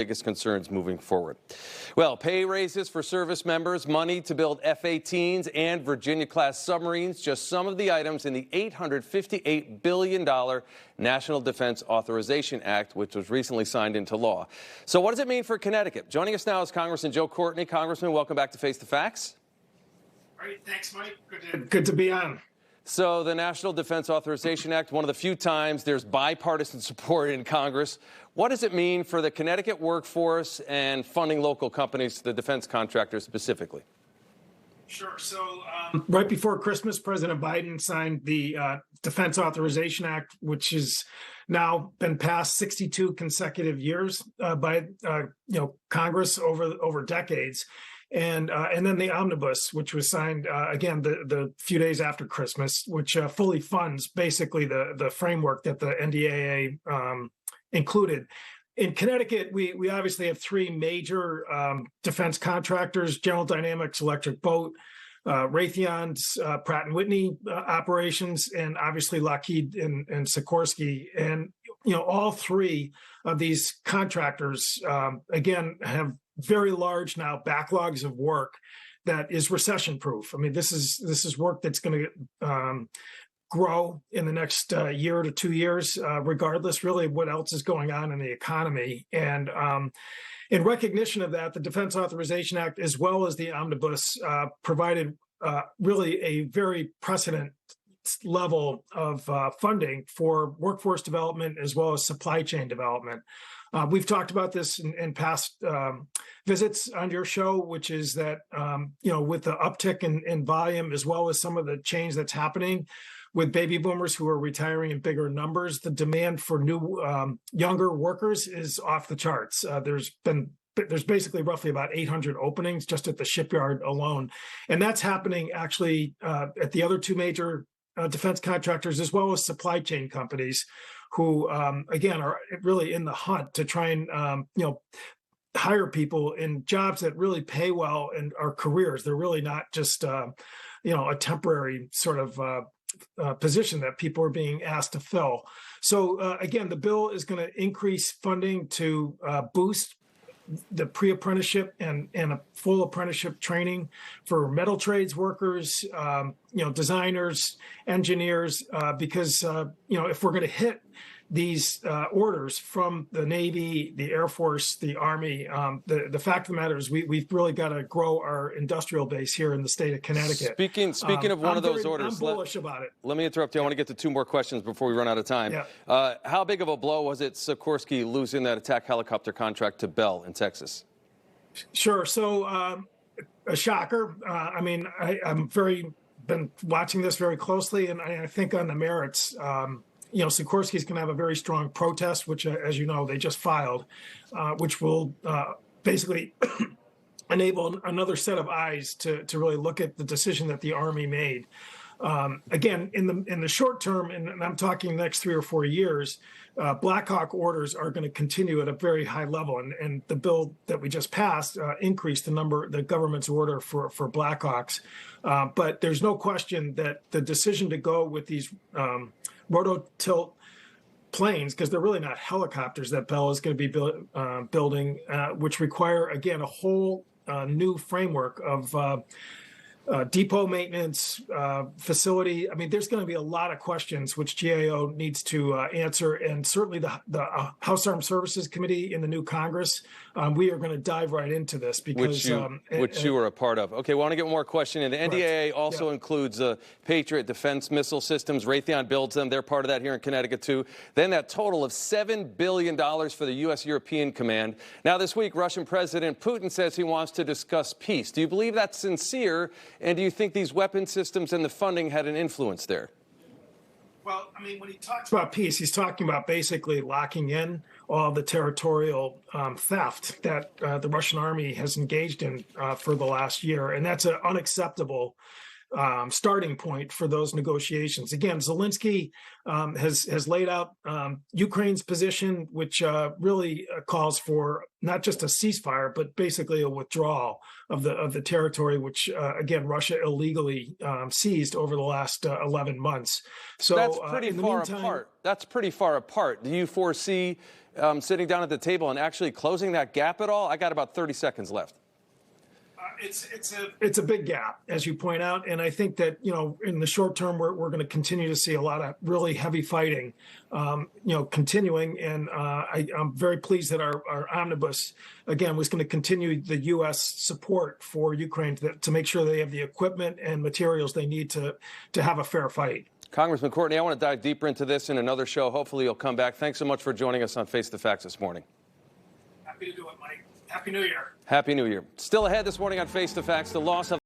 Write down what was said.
biggest concerns moving forward. Well, pay raises for service members, money to build F-18s and Virginia-class submarines, just some of the items in the $858 billion National Defense Authorization Act, which was recently signed into law. So what does it mean for Connecticut? Joining us now is Congressman Joe Courtney. Congressman, welcome back to Face the Facts. All right, thanks, Mike. Good to be on. So the National Defense Authorization Act, one of the few times there's bipartisan support in Congress. What does it mean for the Connecticut workforce and funding local companies, the defense contractors specifically? Sure. So right before Christmas, President Biden signed the Defense Authorization Act, which has now been passed 62 consecutive years by Congress over decades. And then the omnibus, which was signed, again, the few days after Christmas, which fully funds basically the framework that the NDAA included. In Connecticut, we obviously have three major defense contractors: General Dynamics, Electric Boat, Raytheon's Pratt & Whitney operations, and obviously Lockheed and Sikorsky. And, all three of these contractors, again, have very large now backlogs of work that is recession proof. I mean, this is work that's going to grow in the next year to 2 years, regardless really of what else is going on in the economy. And in recognition of that, the Defense Authorization Act, as well as the omnibus, provided really a very precedent level of funding for workforce development as well as supply chain development. We've talked about this in past visits on your show, which is that, with the uptick in volume, as well as some of the change that's happening with baby boomers who are retiring in bigger numbers, the demand for new younger workers is off the charts. There's basically roughly about 800 openings just at the shipyard alone. And that's happening actually at the other two major defense contractors, as well as supply chain companies who, again, are really in the hunt to try and, hire people in jobs that really pay well and are careers. They're really not just, a temporary sort of position that people are being asked to fill. So, again, the bill is going to increase funding to boost the pre-apprenticeship and a full apprenticeship training for metal trades workers, designers, engineers, because, if we're going to hit these orders from the Navy, the Air Force, the Army, the fact of the matter is we've really got to grow our industrial base here in the state of Connecticut. Speaking of one of those orders, I'm bullish about it. Let me interrupt you. I want to get to two more questions before we run out of time. Yeah. How big of a blow was it Sikorsky losing that attack helicopter contract to Bell in Texas? Sure. So a shocker. I'm been watching this very closely, and I think on the merits, Sikorsky's going to have a very strong protest, which, as you know, they just filed, which will basically enable another set of eyes to really look at the decision that the Army made. Again, in the short term, and I'm talking next 3 or 4 years, Black Hawk orders are going to continue at a very high level, and the bill that we just passed increased the government's order for Black Hawks. But there's no question that the decision to go with these rototilt planes, because they're really not helicopters that Bell is going to be building, which require, again, a whole new framework of depot maintenance, facility. I mean, there's going to be a lot of questions which GAO needs to answer, and certainly the House Armed Services Committee in the new Congress, we are going to dive right into this because which you were a part of. Okay, well, I want to get one more question. And the NDAA also includes Patriot defense missile systems. Raytheon builds them. They're part of that here in Connecticut too. Then that total of $7 billion for the U.S. European Command. Now this week, Russian President Putin says he wants to discuss peace. Do you believe that's sincere? And do you think these weapon systems and the funding had an influence there? Well, I mean, when he talks about peace, he's talking about basically locking in all the territorial theft that the Russian army has engaged in for the last year. And that's unacceptable starting point for those negotiations. Again, Zelensky has laid out Ukraine's position, which really calls for not just a ceasefire, but basically a withdrawal of the territory, which again Russia illegally seized over the last 11 months. So that's pretty far apart. That's pretty far apart. Do you foresee sitting down at the table and actually closing that gap at all? I got about 30 seconds left. It's a big gap, as you point out, and I think that in the short term we're going to continue to see a lot of really heavy fighting, continuing. And I'm very pleased that our omnibus again was going to continue the U.S. support for Ukraine to make sure they have the equipment and materials they need to have a fair fight. Congressman Courtney, I want to dive deeper into this in another show. Hopefully you'll come back. Thanks so much for joining us on Face the Facts this morning. Happy to do it, Mike. Happy New Year. Happy New Year. Still ahead this morning on Face the Facts, the loss of